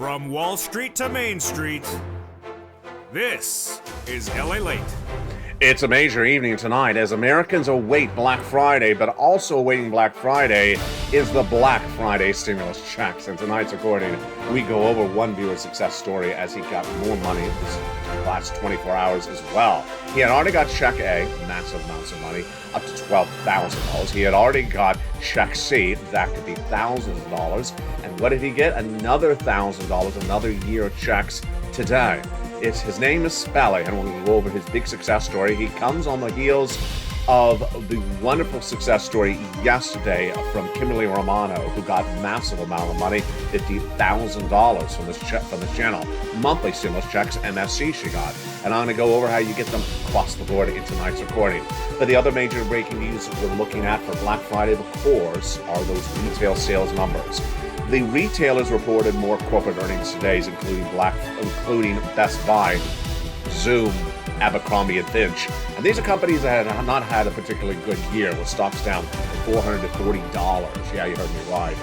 From Wall Street to Main Street, this is LALATE. It's a major evening tonight as Americans await Black Friday, but also awaiting Black Friday is the Black Friday stimulus checks. And tonight's recording, we go over one viewer's success story as he got more money this last 24 hours as well. He had already got check A, massive amounts of money, up to $12,000. He had already got check C, that could be thousands of dollars. And what did he get? Another $1,000, another year of checks today. His name is Spelly, and we're going to go over his big success story. He comes on the heels of the wonderful success story yesterday from Kimberly Romano, who got a massive amount of money, $50,000 from this channel. Monthly stimulus checks, MSC she got. And I'm going to go over how you get them across the board in tonight's recording. But the other major breaking news we're looking at for Black Friday, of course, are those retail sales numbers. The retailers reported more corporate earnings today, including Best Buy, Zoom, Abercrombie & Fitch. And these are companies that have not had a particularly good year, with stocks down $440. Yeah, you heard me right.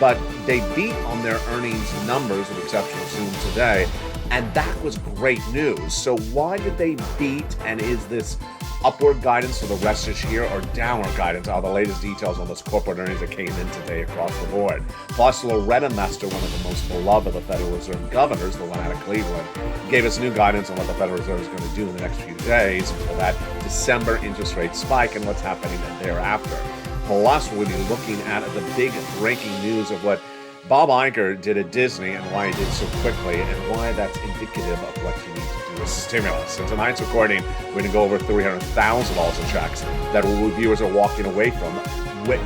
But they beat on their earnings numbers, with the exception of Zoom today, and that was great news. So why did they beat, and is this upward guidance for the rest of this year or downward guidance? Are the latest details on those corporate earnings that came in today across the board. Plus, Loretta Mester, one of the most beloved of the Federal Reserve governors, the one out of Cleveland, gave us new guidance on what the Federal Reserve is going to do in the next few days for that December interest rate spike and what's happening thereafter. Plus, we'll be looking at the big breaking news of what Bob Iger did at Disney and why he did so quickly and why that's indicative of what you need to do with stimulus. In tonight's recording, we're going to go over $300,000 in checks that reviewers are walking away from, with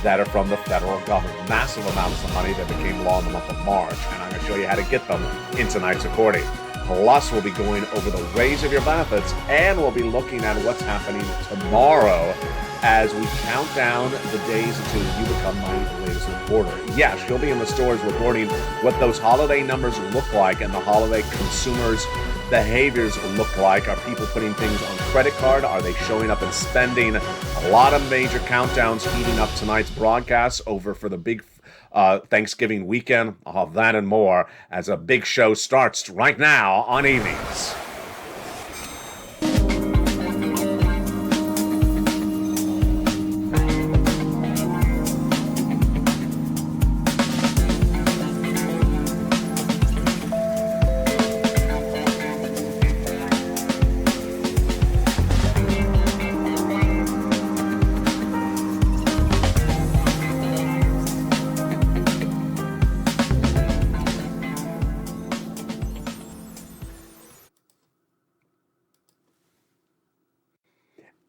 that are from the federal government. Massive amounts of money that became law in the month of March, and I'm going to show you how to get them in tonight's recording. Plus, we'll be going over the raise of your benefits, and we'll be looking at what's happening tomorrow as we count down the days until you become my latest reporter. Yes, you'll be in the stores reporting what those holiday numbers look like and the holiday consumers' behaviors look like. Are people putting things on credit card? Are they showing up and spending? A lot of major countdowns heating up tonight's broadcast over for the big Thanksgiving weekend. I'll have that and more as a big show starts right now on evenings.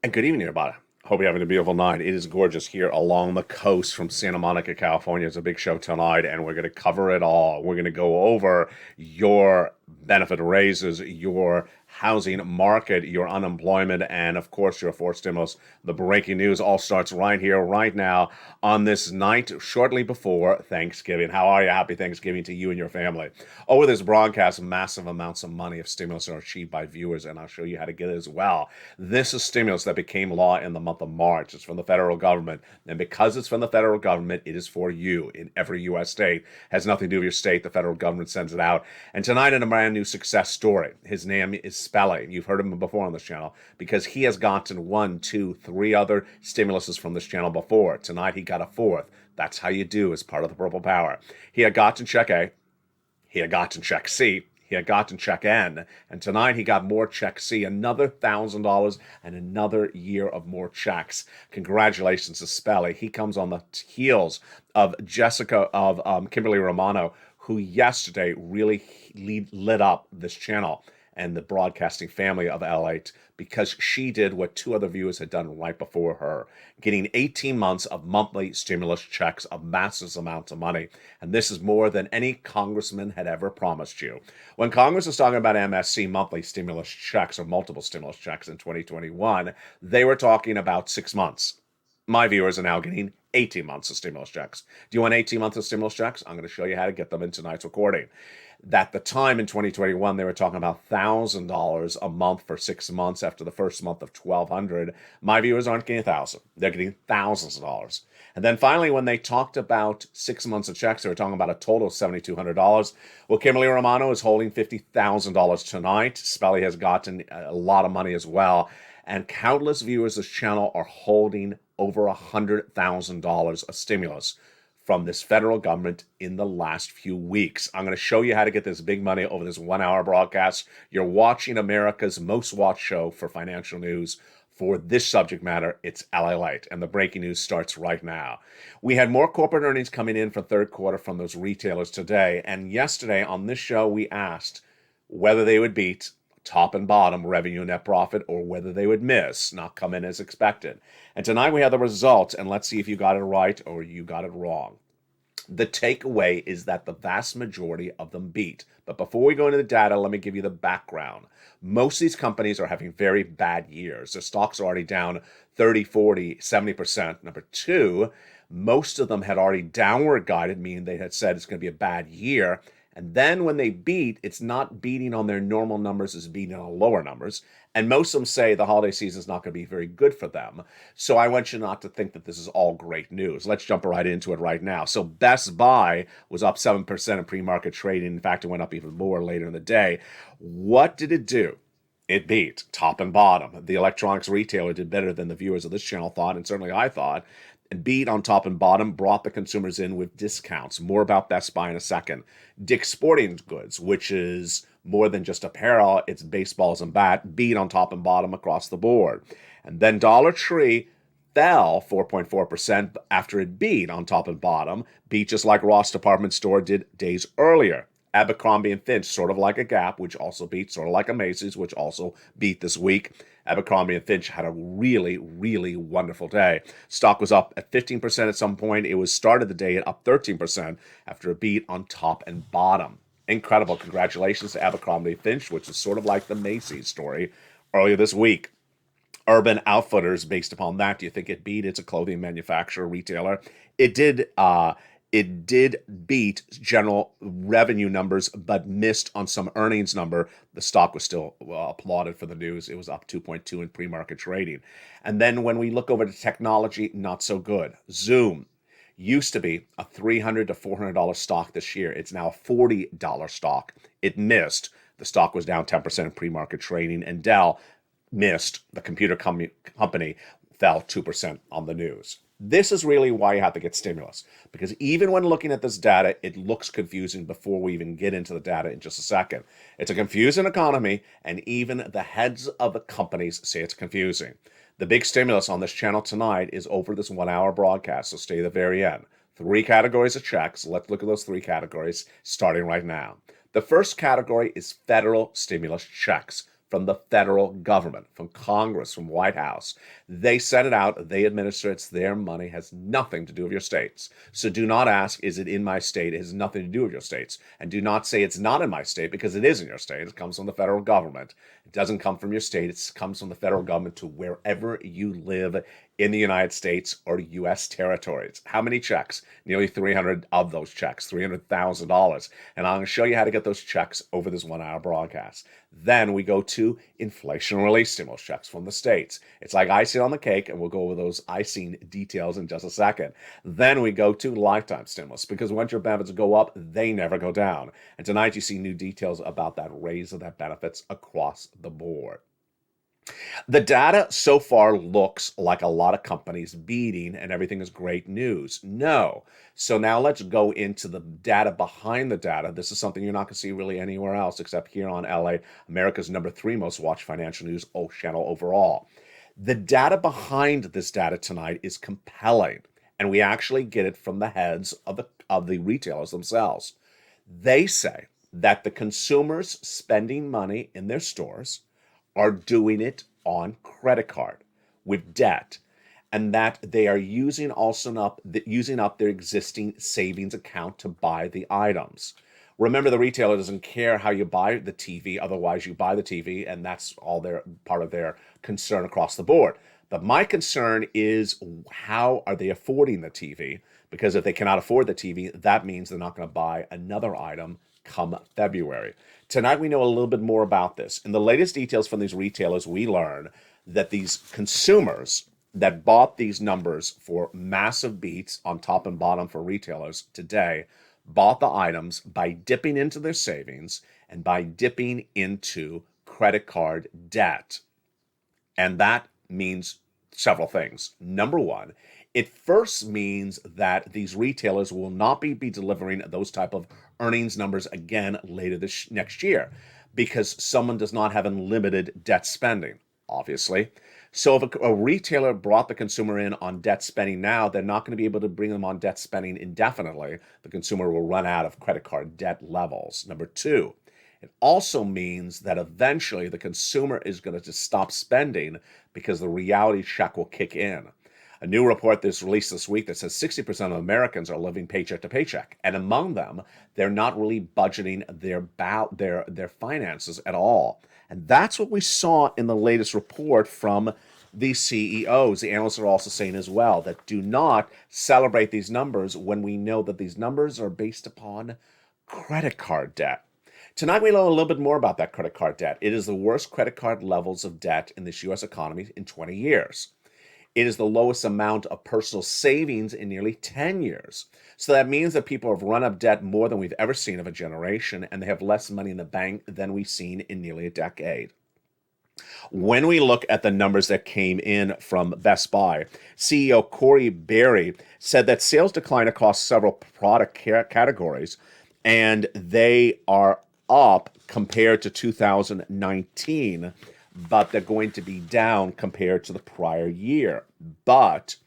And good evening, everybody. Hope you're having a beautiful night. It is gorgeous here along the coast from Santa Monica, California. It's a big show tonight, and we're going to cover it all. We're going to go over your benefit raises, your housing market, your unemployment, and of course your forced stimulus. The breaking news all starts right here, right now, on this night shortly before Thanksgiving. How are you? Happy Thanksgiving to you and your family. Over this broadcast, massive amounts of money of stimulus are achieved by viewers, and I'll show you how to get it as well. This is stimulus that became law in the month of March. It's from the federal government, and because it's from the federal government, it is for you in every U.S. state. It has nothing to do with your state. The federal government sends it out. And tonight, in a brand new success story, his name is Spelly. You've heard him before on this channel because he has gotten 1, 2, 3 other stimuluses from this channel before. Tonight, he got a fourth. That's how you do as part of the Purple Power. He had gotten check A. He had gotten check C. He had gotten check N. And tonight, he got more check C, another $1,000 and another year of more checks. Congratulations to Spelly. He comes on the heels of Kimberly Romano, who yesterday really lit up this channel and the broadcasting family of LALATE because she did what 2 other viewers had done right before her, getting 18 months of monthly stimulus checks of massive amounts of money. And this is more than any congressman had ever promised you. When Congress was talking about MSC monthly stimulus checks or multiple stimulus checks in 2021, they were talking about 6 months. My viewers are now getting 18 months of stimulus checks. Do you want 18 months of stimulus checks? I'm going to show you how to get them in tonight's recording. At the time in 2021, they were talking about $1,000 a month for 6 months after the first month of $1,200. My viewers aren't getting 1,000. They're getting thousands of dollars. And then finally, when they talked about 6 months of checks, they were talking about a total of $7,200. Well, Kimberly Romano is holding $50,000 tonight. Spelly has gotten a lot of money as well. And countless viewers of this channel are holding over $100,000 of stimulus from this federal government in the last few weeks. I'm going to show you how to get this big money over this 1 hour broadcast. You're watching America's most watched show for financial news. For this subject matter, it's LALATE, and the breaking news starts right now. We had more corporate earnings coming in for third quarter from those retailers today, and yesterday on this show we asked whether they would beat top and bottom revenue and net profit, or whether they would miss, not come in as expected. And tonight we have the results, and let's see if you got it right or you got it wrong. The takeaway is that the vast majority of them beat. But before we go into the data, let me give you the background. Most of these companies are having very bad years. Their stocks are already down 30, 40, 70%. Number two, most of them had already downward guided, meaning they had said it's going to be a bad year. And then when they beat, it's not beating on their normal numbers, it's beating on lower numbers. And most of them say the holiday season is not going to be very good for them. So I want you not to think that this is all great news. Let's jump right into it right now. So Best Buy was up 7% in pre-market trading. In fact, it went up even more later in the day. What did it do? It beat top and bottom. The electronics retailer did better than the viewers of this channel thought, and certainly I thought. Beat on top and bottom, brought the consumers in with discounts. More about Best Buy in a second. Dick's Sporting Goods, which is more than just apparel, it's baseballs and bat, beat on top and bottom across the board. And then Dollar Tree fell 4.4% after it beat on top and bottom, beat just like Ross Department Store did days earlier. Abercrombie & Fitch, sort of like a Gap, which also beat, sort of like a Macy's, which also beat this week. Abercrombie & Fitch had a really, really wonderful day. Stock was up at 15% at some point. It was started the day at up 13% after a beat on top and bottom. Incredible. Congratulations to Abercrombie & Fitch, which is sort of like the Macy's story earlier this week. Urban Outfitters, based upon that, do you think it beat? It's a clothing manufacturer, retailer. It did beat general revenue numbers, but missed on some earnings number. The stock was still applauded for the news. It was up 2.2 in pre-market trading. And then when we look over to technology, not so good. Zoom used to be a $300 to $400 stock this year. It's now a $40 stock. It missed. The stock was down 10% in pre-market trading. And Dell missed. The computer company fell 2% on the news. This is really why you have to get stimulus, because even when looking at this data, it looks confusing before we even get into the data in just a second. It's a confusing economy, and even the heads of the companies say it's confusing. The big stimulus on this channel tonight is over this 1 hour broadcast, so stay to the very end. 3 categories of checks. Let's look at those 3 categories starting right now. The first category is federal stimulus checks from the federal government, from Congress, from White House. They set it out, they administer it, it's their money, has nothing to do with your states. So do not ask, is it in my state? It has nothing to do with your states. And do not say it's not in my state, because it is in your state. It comes from the federal government. It doesn't come from your state, it comes from the federal government to wherever you live in the United States or U.S. territories. How many checks? Nearly 300 of those checks, $300,000. And I'm going to show you how to get those checks over this 1 hour broadcast. Then we go to inflation relief stimulus checks from the states. It's like icing on the cake, and we'll go over those icing details in just a second. Then we go to lifetime stimulus, because once your benefits go up, they never go down. And tonight you see new details about that raise of that benefits across the board. The data so far looks like a lot of companies beating and everything is great news. No. So now let's go into the data behind the data. This is something you're not going to see really anywhere else except here on LA, America's #3 most watched financial news channel overall. The data behind this data tonight is compelling, and we actually get it from the heads of the retailers themselves. They say that the consumers spending money in their stores are doing it on credit card with debt, and that they are using up their existing savings account to buy the items. Remember, the retailer doesn't care how you buy the TV, otherwise you buy the TV, and that's all part of their concern across the board. But my concern is, how are they affording the TV? Because if they cannot afford the TV, that means they're not going to buy another item come February. Tonight, we know a little bit more about this. In the latest details from these retailers, we learn that these consumers that bought these numbers for massive beats on top and bottom for retailers today bought the items by dipping into their savings and by dipping into credit card debt. And that means several things. Number one, it first means that these retailers will not be delivering those type of earnings numbers again later this next year, because someone does not have unlimited debt spending, obviously. So if a retailer brought the consumer in on debt spending now, they're not going to be able to bring them on debt spending indefinitely. The consumer will run out of credit card debt levels. Number two, it also means that eventually the consumer is going to just stop spending because the reality check will kick in. A new report that's released this week that says 60% of Americans are living paycheck to paycheck, and among them, they're not really budgeting their finances at all. And that's what we saw in the latest report from the CEOs. The analysts are also saying as well that do not celebrate these numbers when we know that these numbers are based upon credit card debt. Tonight, we know a little bit more about that credit card debt. It is the worst credit card levels of debt in this U.S. economy in 20 years. It is the lowest amount of personal savings in nearly 10 years. So that means that people have run up debt more than we've ever seen of a generation, and they have less money in the bank than we've seen in nearly a decade. When we look at the numbers that came in from Best Buy, CEO Corey Berry said that sales declined across several product categories, and they are up compared to 2019, but they're going to be down compared to the prior year. But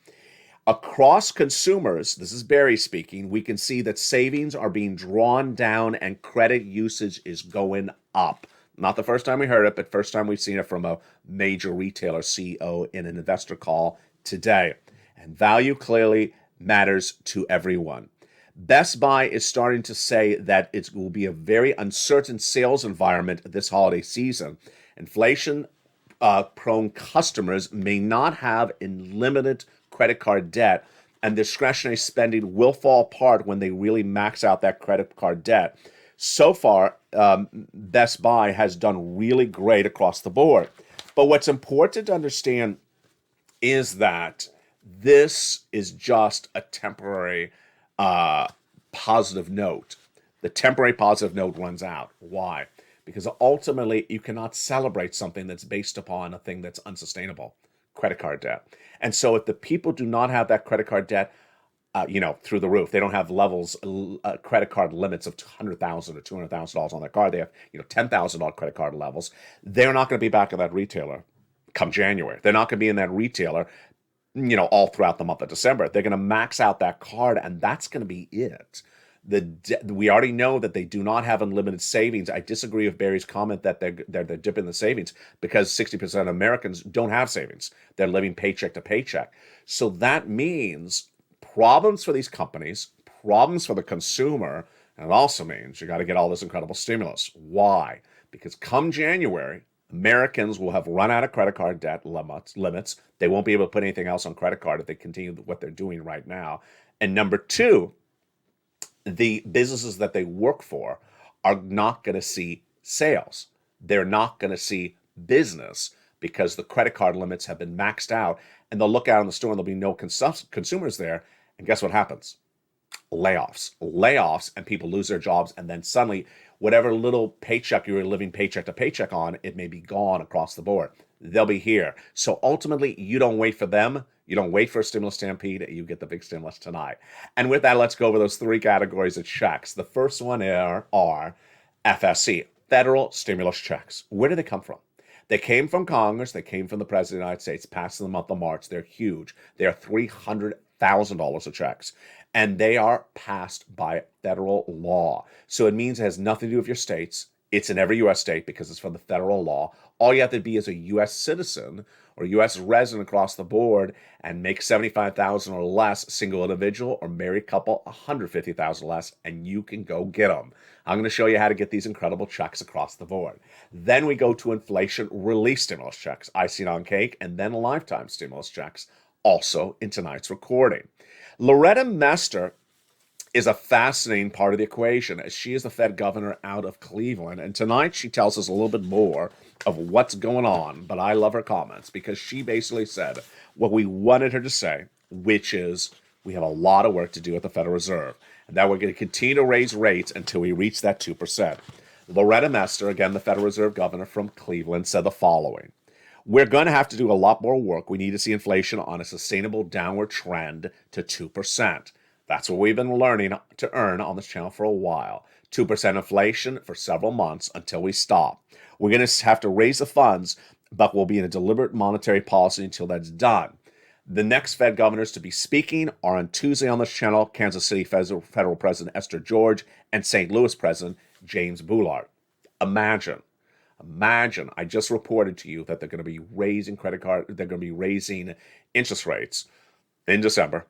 across consumers, this is Barry speaking, we can see that savings are being drawn down and credit usage is going up. Not the first time we heard it, but first time we've seen it from a major retailer CEO in an investor call today. And value clearly matters to everyone. Best Buy is starting to say that it will be a very uncertain sales environment this holiday season. Inflation-prone customers may not have unlimited credit card debt, and discretionary spending will fall apart when they really max out that credit card debt. So far, Best Buy has done really great across the board. But what's important to understand is that this is just a temporary positive note. The temporary positive note runs out. Why? Because ultimately, you cannot celebrate something that's based upon a thing that's unsustainable, credit card debt. And so if the people do not have that credit card debt, through the roof, they don't have levels, credit card limits of $100,000 or $200,000 on their card. They have, $10,000 credit card levels. They're not going to be back at that retailer come January. They're not going to be in that retailer, all throughout the month of December. They're going to max out that card, and that's going to be it. We already know that they do not have unlimited savings. I disagree with Barry's comment that they're dipping the savings, because 60% of Americans don't have savings. They're living paycheck to paycheck. So that means problems for these companies, problems for the consumer, and it also means you got to get all this incredible stimulus. Why? Because come January, Americans will have run out of credit card debt limits. They won't be able to put anything else on credit card if they continue what they're doing right now. And number two, the businesses that they work for are not going to see sales. They're not going to see business because the credit card limits have been maxed out, and they'll look out in the store and there'll be no consumers there. And guess what happens? Layoffs, and people lose their jobs. And then suddenly, whatever little paycheck you were living paycheck to paycheck on, it may be gone across the board. They'll be here. So ultimately, you don't wait for them. You don't wait for a stimulus stampede. You get the big stimulus tonight. And with that, let's go over those three categories of checks. The first one are FSC, federal stimulus checks. Where do they come from? They came from Congress. They came from the President of the United States, passed in the month of March. They're huge. They are $300,000 of checks, and they are passed by federal law. So it means it has nothing to do with your states. It's in every U.S. state because it's from the federal law. All you have to be is a U.S. citizen or U.S. resident across the board and make $75,000 or less, single individual or married couple, $150,000 less, and you can go get them. I'm going to show you how to get these incredible checks across the board. Then we go to inflation relief stimulus checks, icing on cake, and then lifetime stimulus checks, also in tonight's recording. Loretta Mester is a fascinating part of the equation, as she is the Fed governor out of Cleveland. And tonight she tells us a little bit more of what's going on. But I love her comments because she basically said what we wanted her to say, which is we have a lot of work to do at the Federal Reserve, and that we're going to continue to raise rates until we reach that 2%. Loretta Mester, again, the Federal Reserve governor from Cleveland, said the following. We're going to have to do a lot more work. We need to see inflation on a sustainable downward trend to 2%. That's what we've been learning to earn on this channel for a while. 2% inflation for several months until we stop. We're going to have to raise the funds, but we'll be in a deliberate monetary policy until that's done. The next Fed governors to be speaking are on Tuesday on this channel, Kansas City Federal President Esther George and St. Louis President James Bullard. Imagine, I just reported to you that they're going to be raising they're going to be raising interest rates in December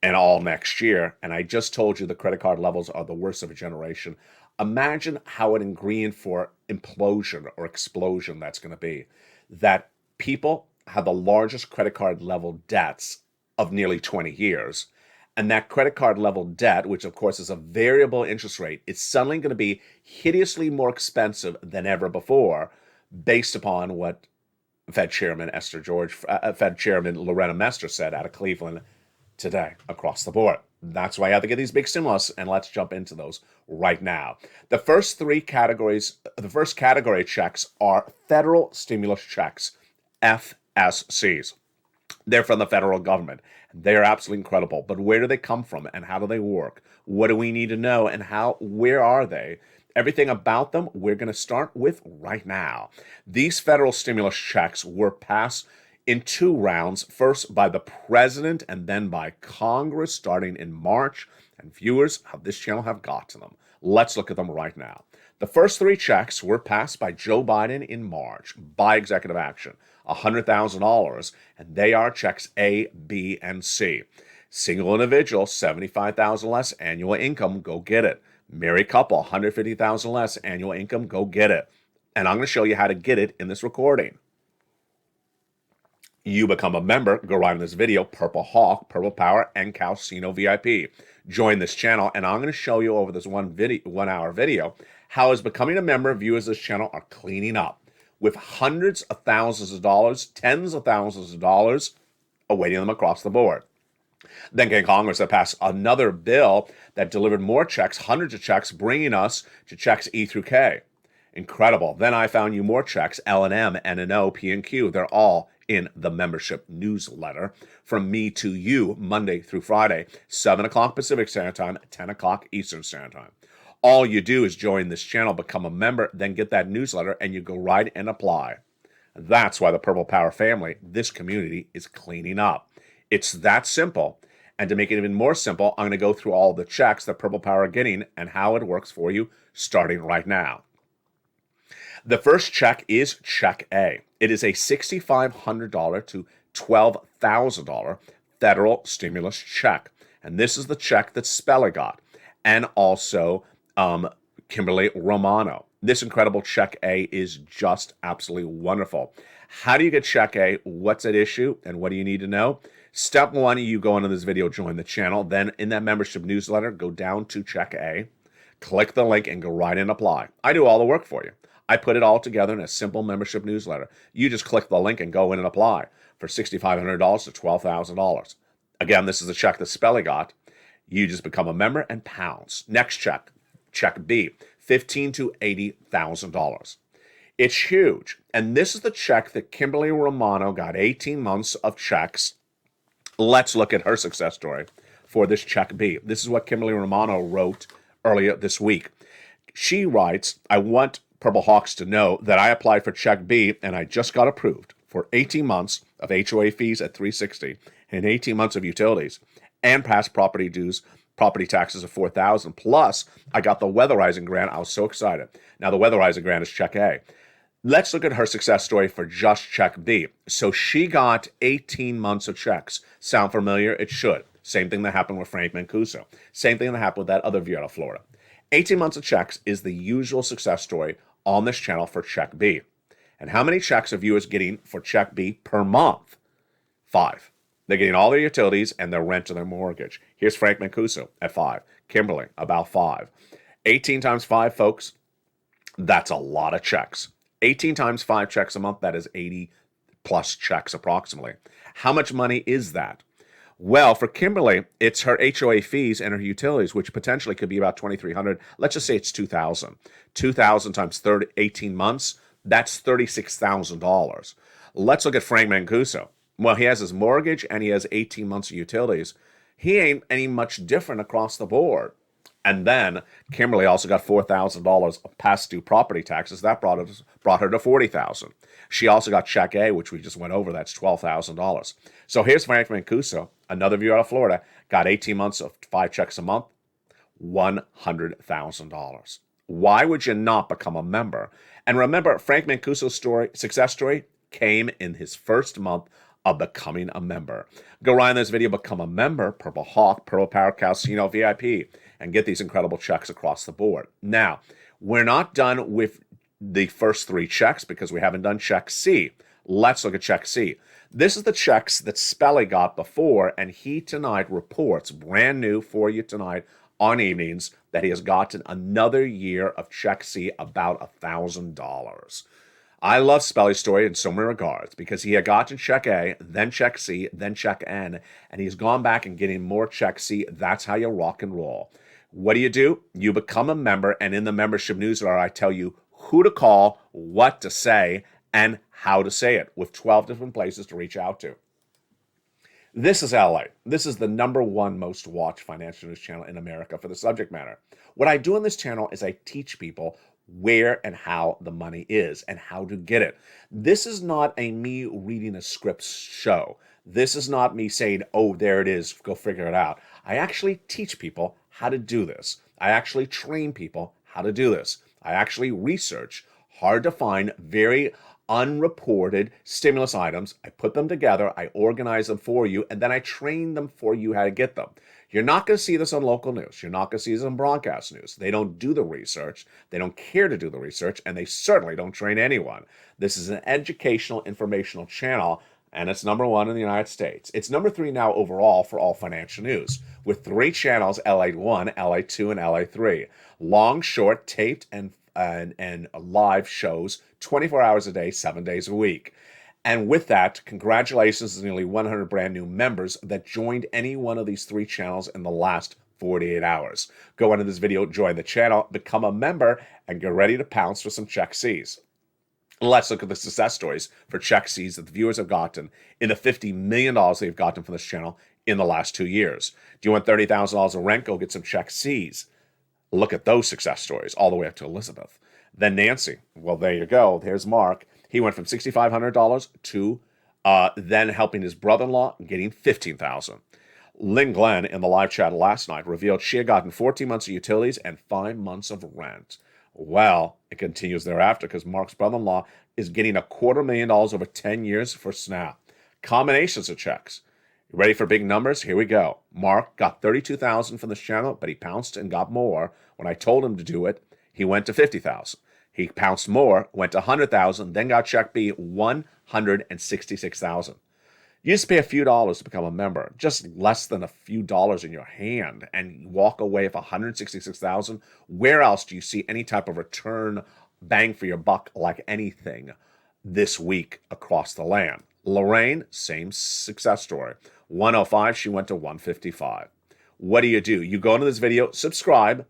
and all next year. And I just told you the credit card levels are the worst of a generation. Imagine how an ingredient for implosion or explosion that's going to be. That people have the largest credit card level debts of nearly 20 years. And that credit card level debt, which of course is a variable interest rate, is suddenly going to be hideously more expensive than ever before, based upon what Fed Chairman Loretta Mester said out of Cleveland today across the board. That's why I have to get these big stimulus, and let's jump into those right now. The first category of checks are federal stimulus checks, FSCs. They're from the federal government. They're absolutely incredible. But where do they come from and how do they work? What do we need to know and where are they? Everything about them, we're going to start with right now. These federal stimulus checks were passed in 2 rounds, first by the president and then by Congress starting in March. And viewers of this channel have got to them. Let's look at them right now. The first 3 checks were passed by Joe Biden in March by executive action, $100,000, and they are checks A, B, and C. Single individual, $75,000 less annual income, go get it. Married couple, $150,000 less annual income, go get it. And I'm going to show you how to get it in this recording. You become a member, go right in this video, Purple Hawk, Purple Power, and Calcino VIP. Join this channel, and I'm going to show you over this 1 hour video how, as becoming a member, viewers of this channel are cleaning up with hundreds of thousands of dollars, tens of thousands of dollars awaiting them across the board. Then came Congress that passed another bill that delivered more checks, hundreds of checks, bringing us to checks E through K. Incredible. Then I found you more checks, L&M, N&O, P and Q. They're all in the membership newsletter from me to you, Monday through Friday, 7 o'clock Pacific Standard Time, 10 o'clock Eastern Standard Time. All you do is join this channel, become a member, then get that newsletter, and you go right and apply. That's why the Purple Power family, this community, is cleaning up. It's that simple. And to make it even more simple, I'm going to go through all the checks that Purple Power are getting and how it works for you starting right now. The first check is Check A. It is a $6,500 to $12,000 federal stimulus check. And this is the check that Speller got, and also Kimberly Romano. This incredible Check A is just absolutely wonderful. How do you get Check A? What's at issue? And what do you need to know? Step 1, you go into this video, join the channel. Then in that membership newsletter, go down to Check A, click the link, and go right and apply. I do all the work for you. I put it all together in a simple membership newsletter. You just click the link and go in and apply for $6,500 to $12,000. Again, this is the check that Spelly got. You just become a member and pounds. Next check, Check B, $15,000 to $80,000. It's huge. And this is the check that Kimberly Romano got, 18 months of checks. Let's look at her success story for this Check B. This is what Kimberly Romano wrote earlier this week. She writes, I want Purple Hawks to know that I applied for Check B and I just got approved for 18 months of HOA fees at $360 and 18 months of utilities and past property dues property taxes of $4,000. Plus, I got the weatherizing grant. I was so excited. Now, the weatherizing grant is check A. Let's look at her success story for just check B. So she got 18 months of checks. Sound familiar? It should. Same thing that happened with Frank Mancuso. Same thing that happened with that other viewer out of Florida. 18 months of checks is the usual success story on this channel for check B. And how many checks are viewers getting for check B per month? 5. They're getting all their utilities and their rent and their mortgage. Here's Frank Mancuso at 5. Kimberly, about 5. 18 times 5, folks, that's a lot of checks. 18 times 5 checks a month, that is 80 plus checks approximately. How much money is that? Well, for Kimberly, it's her HOA fees and her utilities, which potentially could be about $2,300. Let's just say it's $2,000. $2,000 times 18 months, that's $36,000. Let's look at Frank Mancuso. Well, he has his mortgage and he has 18 months of utilities. He ain't any much different across the board. And then Kimberly also got $4,000 of past due property taxes. That brought her to $40,000. She also got check A, which we just went over. That's $12,000. So here's Frank Mancuso, another viewer out of Florida, got 18 months of 5 checks a month, $100,000. Why would you not become a member? And remember, Frank Mancuso's success story came in his first month of becoming a member. Go right in this video, become a member, Purple Hawk, Purple Power Casino VIP, and get these incredible checks across the board. Now, we're not done with the first 3 checks because we haven't done check C. Let's look at check C. This is the checks that Spelly got before, and he tonight reports, brand new for you tonight on evenings, that he has gotten another year of check C, about $1,000. I love Spelly's story in so many regards because he had gotten check A, then check C, then check N, and he's gone back and getting more check C. That's how you rock and roll. What do? You become a member, and in the membership newsletter, I tell you who to call, what to say, and how to say it, with 12 different places to reach out to. This is LALATE. This is the #1 most watched financial news channel in America for the subject matter. What I do on this channel is I teach people where and how the money is and how to get it. This is not a me reading a script show. This is not me saying, oh, there it is, go figure it out. I actually teach people how to do this. I actually train people how to do this. I actually research hard to find, very unreported stimulus items. I put them together, I organize them for you, and then I train them for you how to get them. You're not going to see this on local news. You're not going to see this on broadcast news. They don't do the research. They don't care to do the research, and they certainly don't train anyone. This is an educational, informational channel, and it's #1 in the United States. It's #3 now overall for all financial news, with 3 channels, LA1, LA2, and LA3. Long, short, taped, and live shows 24 hours a day, 7 days a week. And with that, congratulations to nearly 100 brand new members that joined any one of these 3 channels in the last 48 hours. Go into this video, join the channel, become a member, and get ready to pounce for some check C's. Let's look at the success stories for check C's that the viewers have gotten in the $50 million they've gotten from this channel in the last 2 years. Do you want $30,000 of rent? Go get some check C's. Look at those success stories all the way up to Elizabeth. Then Nancy. Well, there you go. There's Mark. He went from $6,500 to then helping his brother-in-law getting $15,000. Lynn Glenn in the live chat last night revealed she had gotten 14 months of utilities and 5 months of rent. Well, it continues thereafter because Mark's brother-in-law is getting $250,000 over 10 years for SNAP. Combinations of checks. You ready for big numbers? Here we go. Mark got $32,000 from this channel, but he pounced and got more. When I told him to do it, he went to $50,000. He pounced more, went to $100,000, then got check B, $166,000. You just pay a few dollars to become a member, just less than a few dollars in your hand, and walk away with $166,000. Where else do you see any type of return, bang for your buck like anything this week across the land? Lorraine, same success story. 105, she went to 155. What do? You go into this video, subscribe,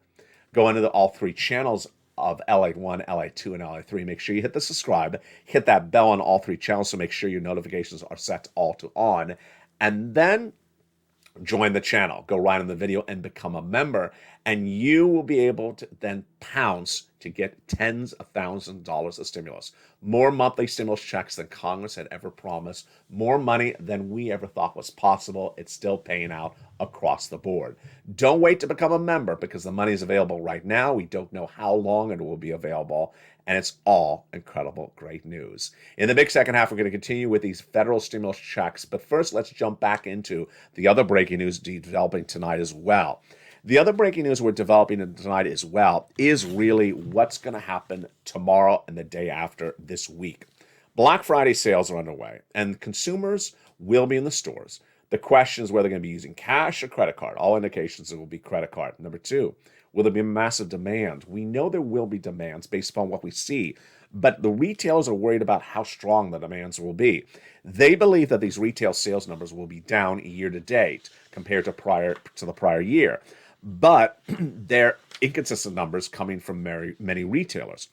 go into all 3 channels of LA1, LA2, and LA3. Make sure you hit the subscribe, hit that bell on all 3 channels to make sure your notifications are set all to on, and then join the channel. Go right in the video and become a member, and you will be able to then pounce to get tens of thousands of dollars of stimulus. More monthly stimulus checks than Congress had ever promised. More money than we ever thought was possible. It's still paying out across the board. Don't wait to become a member because the money is available right now. We don't know how long it will be available. And it's all incredible, great news. In the big second half, we're going to continue with these federal stimulus checks. But first, let's jump back into the other breaking news developing tonight as well. The other breaking news we're developing tonight as well is really what's going to happen tomorrow and the day after this week. Black Friday sales are underway, and consumers will be in the stores. The question is whether they're going to be using cash or credit card. All indications it will be credit card. Number two, will there be a massive demand? We know there will be demands based upon what we see, but the retailers are worried about how strong the demands will be. They believe that these retail sales numbers will be down year to date compared to the prior year. But they're inconsistent numbers coming from many retailers.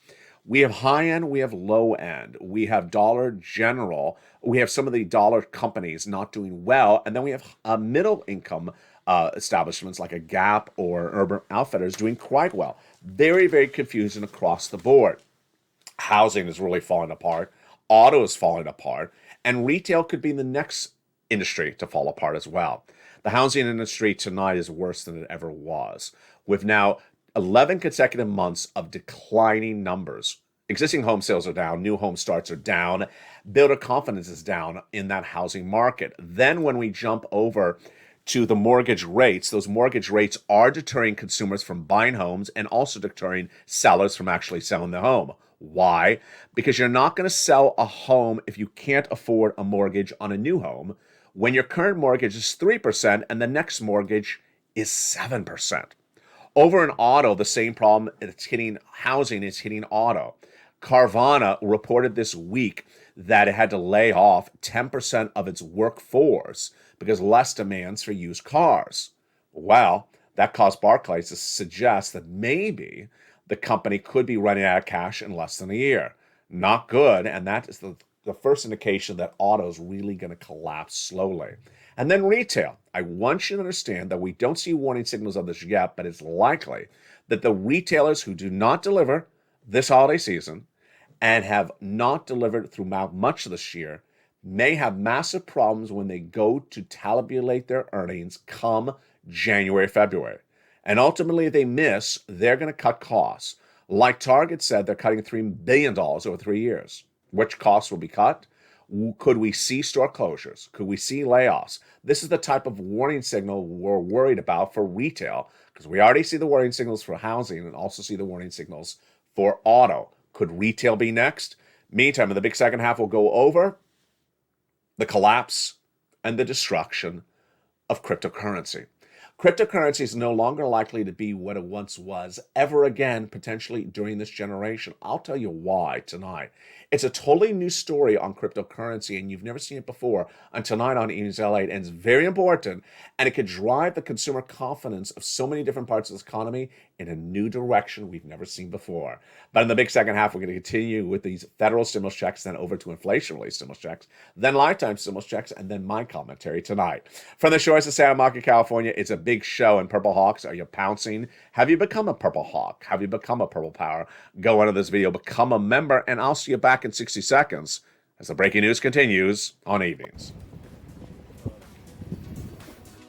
We have high end, we have low end, we have Dollar General, we have some of the dollar companies not doing well, and then we have middle income establishments like a Gap or Urban Outfitters doing quite well. Very, very confusing across the board. Housing is really falling apart, auto is falling apart, and retail could be the next industry to fall apart as well. The housing industry tonight is worse than it ever was, with now 11 consecutive months of declining numbers. Existing home sales are down, new home starts are down, builder confidence is down in that housing market. Then when we jump over to the mortgage rates, those mortgage rates are deterring consumers from buying homes and also deterring sellers from actually selling the home. Why? Because you're not going to sell a home if you can't afford a mortgage on a new home when your current mortgage is 3% and the next mortgage is 7%. Over in auto, the same problem that's hitting housing is hitting auto. Carvana reported this week that it had to lay off 10% of its workforce because less demands for used cars. Well, that caused Barclays to suggest that maybe the company could be running out of cash in less than a year. Not good, and that is the first indication that auto is really going to collapse slowly. And then retail. I want you to understand that we don't see warning signals of this yet, but it's likely that the retailers who do not deliver this holiday season and have not delivered throughout much of this year may have massive problems when they go to tabulate their earnings come January, February. And ultimately, if they miss, they're going to cut costs. Like Target said, they're cutting $3 billion over 3 years. Which costs will be cut? Could we see store closures? Could we see layoffs? This is the type of warning signal we're worried about for retail because we already see the warning signals for housing and also see the warning signals for auto. Could retail be next? Meantime, in the big second half, we'll go over the collapse and the destruction of cryptocurrency. Cryptocurrency is no longer likely to be what it once was ever again, potentially during this generation. I'll tell you why tonight. It's a totally new story on cryptocurrency, and you've never seen it before until tonight on Evenings LALATE, and it's very important, and it could drive the consumer confidence of so many different parts of this economy in a new direction we've never seen before. But in the big second half, we're going to continue with these federal stimulus checks, then over to inflation-related stimulus checks, then lifetime stimulus checks, and then my commentary tonight. From the shores of Santa Monica, California, it's a big show, and Purple Hawks, are you pouncing? Have you become a Purple Hawk? Have you become a Purple Power? Go under this video, become a member, and I'll see you back in 60 seconds as the breaking news continues on Evenings.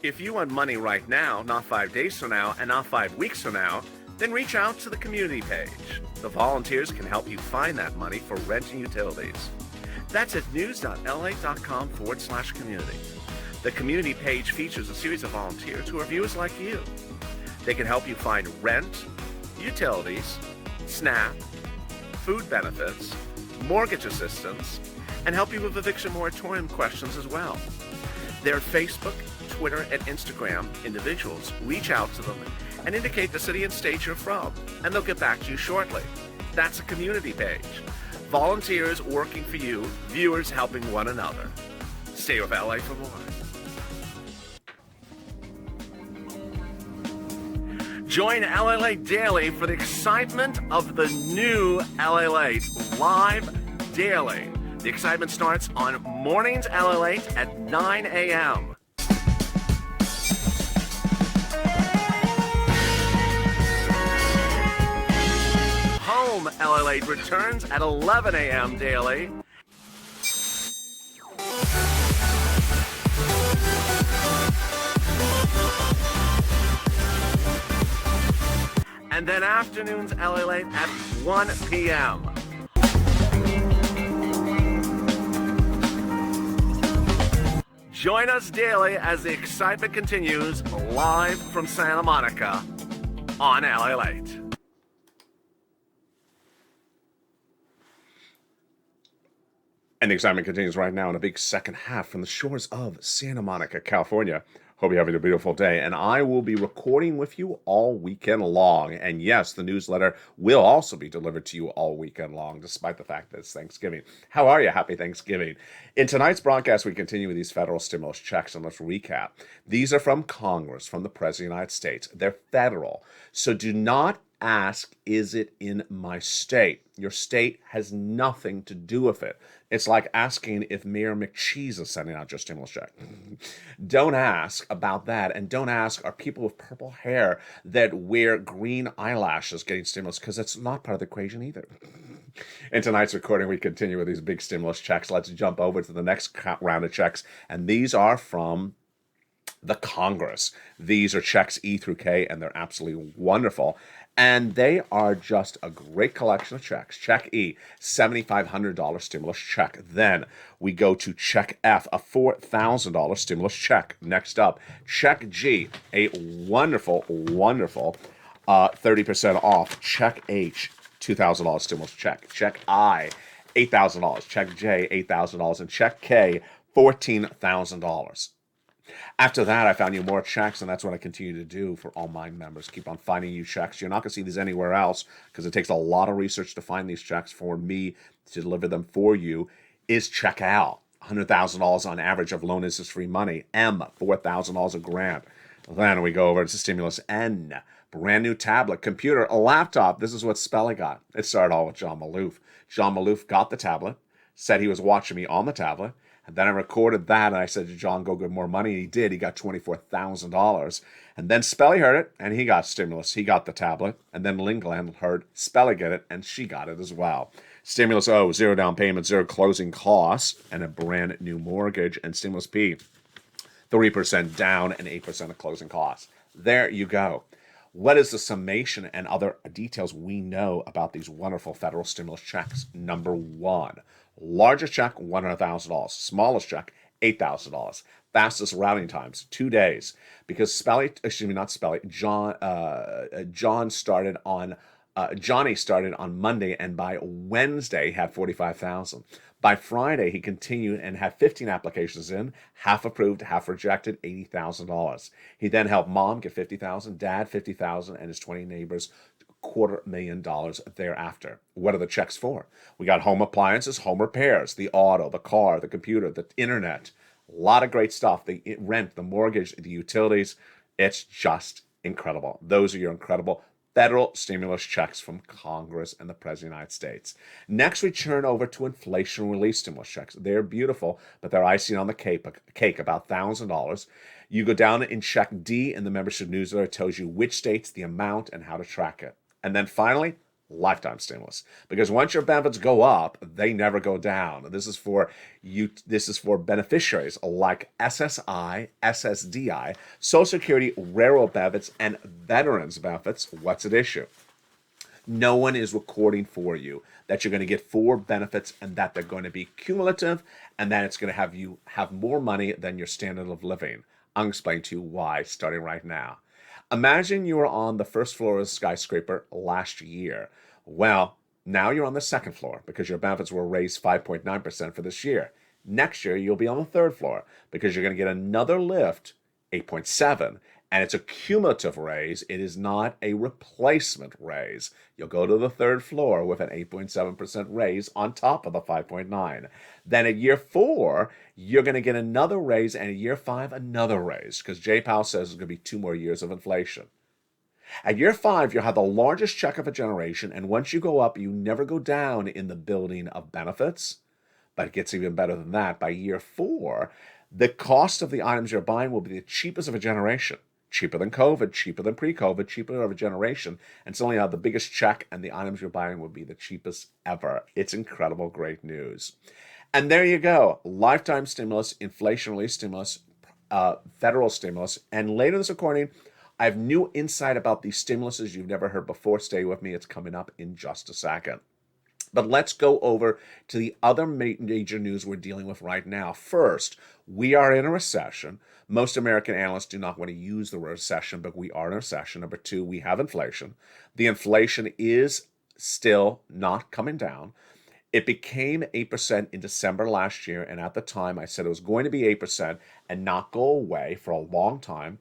If you want money right now, not 5 days from now, and not 5 weeks from now, then reach out to the community page. The volunteers can help you find that money for rent and utilities. That's at news.lalate.com/community. The community page features a series of volunteers who are viewers like you. They can help you find rent, utilities, SNAP, food benefits, mortgage assistance, and help you with eviction moratorium questions as well. Their Facebook, Twitter, and Instagram individuals reach out to them and indicate the city and state you're from, and they'll get back to you shortly. That's a community page. Volunteers working for you, viewers helping one another. Stay with LA for more. Join LALATE Daily for the excitement of the new LALATE live daily. The excitement starts on mornings LALATE at 9 a.m. LALATE returns at 11 a.m. daily. And then afternoons LALATE at 1 p.m. Join us daily as the excitement continues live from Santa Monica on LALATE. And the excitement continues right now in a big second half from the shores of Santa Monica, California. Hope you're having a beautiful day. And I will be recording with you all weekend long. And yes, the newsletter will also be delivered to you all weekend long, despite the fact that it's Thanksgiving. How are you? Happy Thanksgiving. In tonight's broadcast, we continue with these federal stimulus checks. And let's recap. These are from Congress, from the President of the United States. They're federal. So do not ask, is it in my state? Your state has nothing to do with it. It's like asking if Mayor McCheese is sending out your stimulus check. Don't ask about that. And don't ask, are people with purple hair that wear green eyelashes getting stimulus? Because it's not part of the equation either. In tonight's recording, we continue with these big stimulus checks. Let's jump over to the next round of checks. And these are from the Congress. These are checks E through K, and they're absolutely wonderful. And they are just a great collection of checks. Check E, $7,500 stimulus check. Then we go to check F, a $4,000 stimulus check. Next up, check G, a wonderful, wonderful 30% off. Check H, $2,000 stimulus check. Check I, $8,000. Check J, $8,000. And check K, $14,000. After that, I found you more checks, and that's what I continue to do for all my members. Keep on finding you checks. You're not going to see these anywhere else because it takes a lot of research to find these checks for me to deliver them for you. Is check L, $100,000 on average of loan interest-free money. M, $4,000 a grant. Then we go over to stimulus N, brand new tablet, computer, a laptop. This is what Spelly got. It started all with John Maloof. John Maloof got the tablet, said he was watching me on the tablet. And then I recorded that, and I said to John, go get more money. And he did. He got $24,000. And then Spelly heard it, and he got stimulus. He got the tablet. And then Lingland heard Spelly get it, and she got it as well. Stimulus O, 0 down payment, 0 closing costs, and a brand new mortgage. And stimulus P, 3% down and 8% of closing costs. There you go. What is the summation and other details we know about these wonderful federal stimulus checks? Number one, largest check, $100,000. Smallest check, $8,000. Fastest routing times, 2 days. Because Johnny started on Monday, and by Wednesday had 45,000. By Friday, he continued and had 15 applications in, half approved, half rejected, $80,000. He then helped mom get 50,000, dad 50,000, and his 20 neighbors $250,000 thereafter. What are the checks for? We got home appliances, home repairs, the auto, the car, the computer, the internet. A lot of great stuff. The rent, the mortgage, the utilities. It's just incredible. Those are your incredible federal stimulus checks from Congress and the President of the United States. Next, we turn over to inflation relief stimulus checks. They're beautiful, but they're icing on the cake, about $1,000. You go down in check D in the membership newsletter. It tells you which states, the amount, and how to track it. And then finally, lifetime stimulus. Because once your benefits go up, they never go down. This is for you. This is for beneficiaries like SSI, SSDI, Social Security, railroad benefits, and veterans benefits. What's at issue? No one is recording for you that you're going to get 4 benefits and that they're going to be cumulative and that it's going to have you have more money than your standard of living. I'll explain to you why starting right now. Imagine you were on the first floor of a skyscraper last year. Well, now you're on the second floor because your benefits were raised 5.9% for this year. Next year, you'll be on the third floor because you're going to get another lift, 8.7%. And it's a cumulative raise. It is not a replacement raise. You'll go to the third floor with an 8.7% raise on top of the 5.9%. Then at year 4, you're going to get another raise, and at year 5, another raise, because Jay Powell says there's going to be 2 more years of inflation. At year 5, you'll have the largest check of a generation, and once you go up, you never go down in the building of benefits. But it gets even better than that. By year 4, the cost of the items you're buying will be the cheapest of a generation. cheaper than COVID, cheaper than pre-COVID, cheaper than every generation, and suddenly now the biggest check and the items you're buying will be the cheapest ever. It's incredible, great news. And there you go. Lifetime stimulus, inflation relief stimulus, federal stimulus. And later this recording, I have new insight about these stimuluses you've never heard before. Stay with me. It's coming up in just a second. But let's go over to the other major news we're dealing with right now. First, we are in a recession. Most American analysts do not want to use the word recession, but we are in a recession. Number two, we have inflation. The inflation is still not coming down. It became 8% in December last year, and at the time I said it was going to be 8% and not go away for a long time.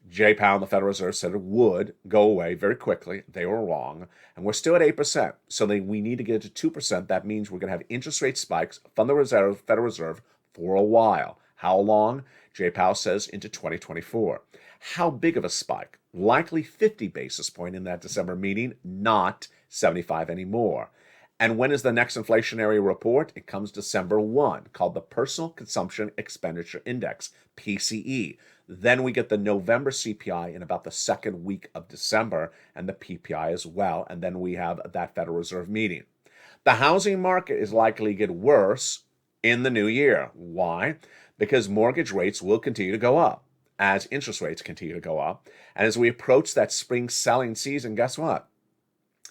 Jay Powell, the Federal Reserve, said it would go away very quickly. They were wrong. And we're still at 8%. So we need to get to 2%. That means we're going to have interest rate spikes from the Federal Reserve for a while. How long? Jay Powell says into 2024. How big of a spike? Likely 50 basis point in that December meeting, not 75 anymore. And when is the next inflationary report? It comes December 1, called the Personal Consumption Expenditure Index, PCE. Then we get the November CPI in about the second week of December, and the PPI as well. And then we have that Federal Reserve meeting. The housing market is likely to get worse in the new year. Why? Because mortgage rates will continue to go up as interest rates continue to go up. And as we approach that spring selling season, guess what?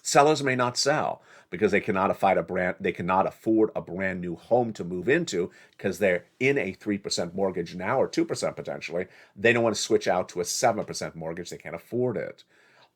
Sellers may not sell because they cannot afford a brand new home to move into because they're in a 3% mortgage now, or 2% potentially. They don't want to switch out to a 7% mortgage. They can't afford it.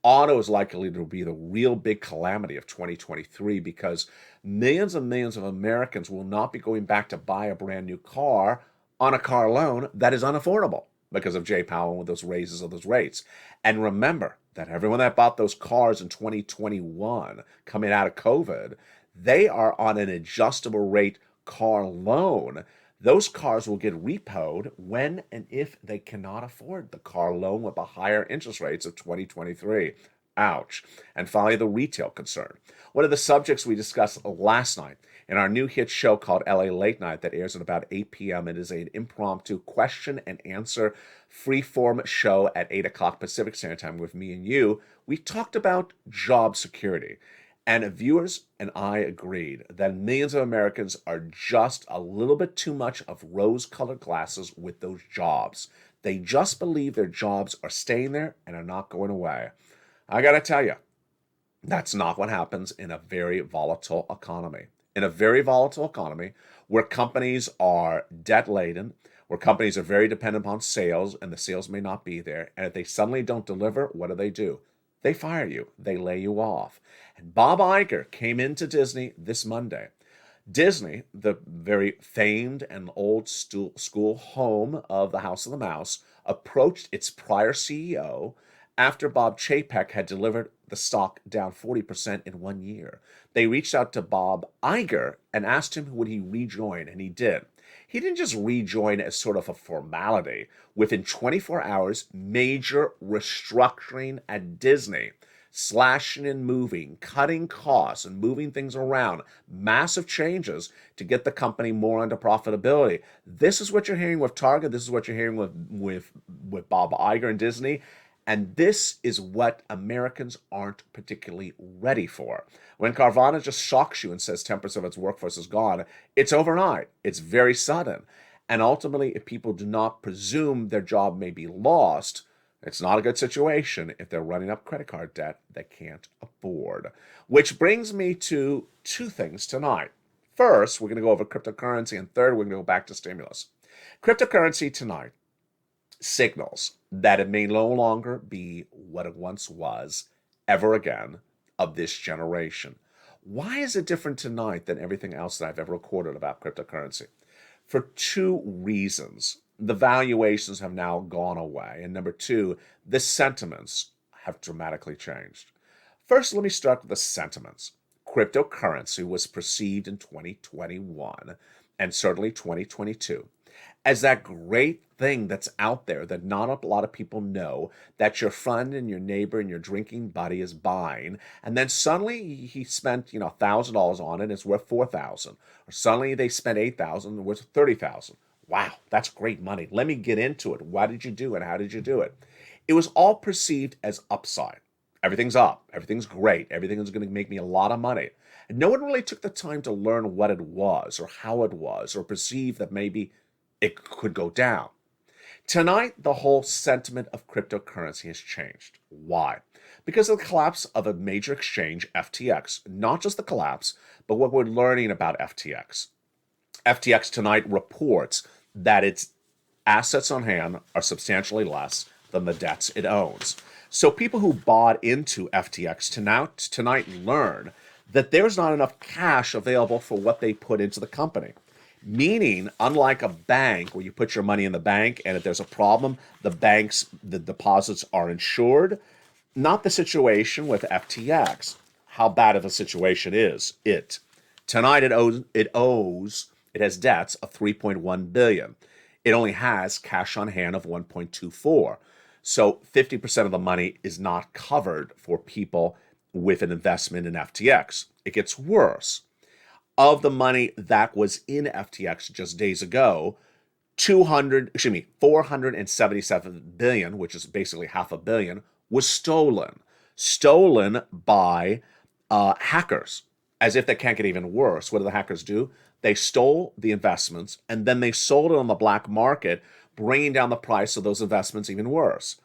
Auto is likely to be the real big calamity of 2023 because millions and millions of Americans will not be going back to buy a brand new car on a car loan that is unaffordable because of Jay Powell with those raises of those rates. And remember that everyone that bought those cars in 2021 coming out of COVID, they are on an adjustable rate car loan. Those cars will get repoed when and if they cannot afford the car loan with the higher interest rates of 2023. Ouch. And finally, the retail concern. One of the subjects we discussed last night in our new hit show called LA Late Night that airs at about 8 p.m. It is an impromptu question and answer free-form show at 8 o'clock Pacific Standard Time with me and you. We talked about job security. And viewers and I agreed that millions of Americans are just a little bit too much of rose-colored glasses with those jobs. They just believe their jobs are staying there and are not going away. I got to tell you, that's not what happens in a very volatile economy. In a very volatile economy where companies are debt-laden, where companies are very dependent upon sales and the sales may not be there, and if they suddenly don't deliver, what do? They fire you. They lay you off. And Bob Iger came into Disney this Monday. Disney, the very famed and old school home of the House of the Mouse, approached its prior CEO after Bob Chapek had delivered the stock down 40% in 1 year. They reached out to Bob Iger and asked him would he rejoin, and he did. He didn't just rejoin as sort of a formality. Within 24 hours, major restructuring at Disney, slashing and moving, cutting costs and moving things around, massive changes to get the company more into profitability. This is what you're hearing with Target. This is what you're hearing with Bob Iger and Disney. And this is what Americans aren't particularly ready for. When Carvana just shocks you and says 10% of its workforce is gone, it's overnight. It's very sudden. And ultimately, if people do not presume their job may be lost, it's not a good situation if they're running up credit card debt they can't afford. Which brings me to two things tonight. First, we're going to go over cryptocurrency, and third, we're going to go back to stimulus. Cryptocurrency tonight signals that it may no longer be what it once was ever again of this generation. Why is it different tonight than everything else that I've ever recorded about cryptocurrency? For two reasons. The valuations have now gone away. And number two, the sentiments have dramatically changed. First, let me start with the sentiments. Cryptocurrency was perceived in 2021 and certainly 2022 as that great thing that's out there that not a lot of people know, that your friend and your neighbor and your drinking buddy is buying, and then suddenly he spent $1,000 on it and it's worth $4,000, or suddenly they spent $8,000 and it's worth $30,000. Wow, that's great money. Let me get into it. Why did you do it? How did you do it? It was all perceived as upside. Everything's up, everything's great, everything is going to make me a lot of money. And no one really took the time to learn what it was or how it was or perceive that maybe it could go down. Tonight, the whole sentiment of cryptocurrency has changed. Why? Because of the collapse of a major exchange, FTX. Not just the collapse, but what we're learning about FTX. FTX tonight reports that its assets on hand are substantially less than the debts it owns. So people who bought into FTX tonight learn that there's not enough cash available for what they put into the company. Meaning, unlike a bank where you put your money in the bank and if there's a problem, the deposits are insured, not the situation with FTX. How bad of a situation is it? Tonight it has debts of 3.1 billion. It only has cash on hand of 1.24. So 50% of the money is not covered for people with an investment in FTX. It gets worse. Of the money that was in FTX just days ago, 477 billion, which is basically half a billion, was stolen by hackers, as if they can't get even worse. What do the hackers do? They stole the investments and then they sold it on the black market, bringing down the price of those investments even worse.